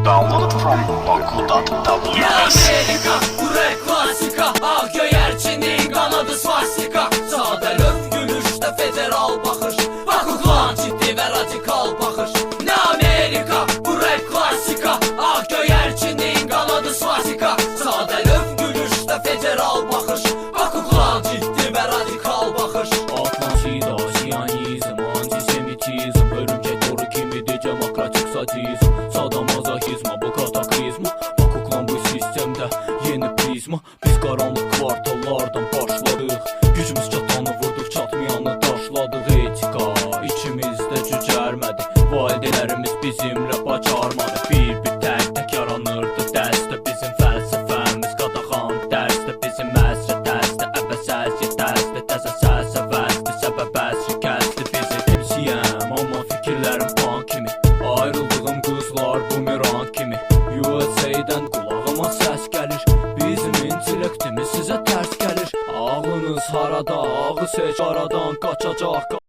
Download from Baku.ws. Amerika, bu rap klasika. Ağ göyərçinin qanadı svastika. Sadə löv gülüşdə federal baxış. Baku klan ciddi və radikal baxış. Nə Amerika, bu rap klasika. Ağ göyərçinin qanadı svastika. Sadə löv gülüşdə federal baxış. Baku klan ciddi və radikal baxış. Atlantida, siyonizm, antisemitizm, örümcək doğru kimidir demokratik sadizm. Sadomazoxizm, bu kataklizm. Baku klan bu sistemdə yeni prizma. Biz qaranlıq kvartallardan başladıq. Gücümüz çatanı vurduq, çatmayanı daşladıq. Etika içimizdə cücərmədi. Validelərimiz bizimlə bacarmadı. Bir tək yaranırdı dəstə. Bizim fəlsəfəmiz qadağan dərsdə. Bizim əsrə dəstə, əbəs əziyyət dəstə. Təzə səs əvəzdi, səbəb əsri kəsdi bizi. Hepsiyəm, amma fikirlərim pan kimi. Ayrıldığım qızlar bumerang kimi. USA-dən qulağıma səs gəlir. Bizim intellektimiz sizə tərs gəlir. Ağlınız harada, ağı seç aradan qaçacaq.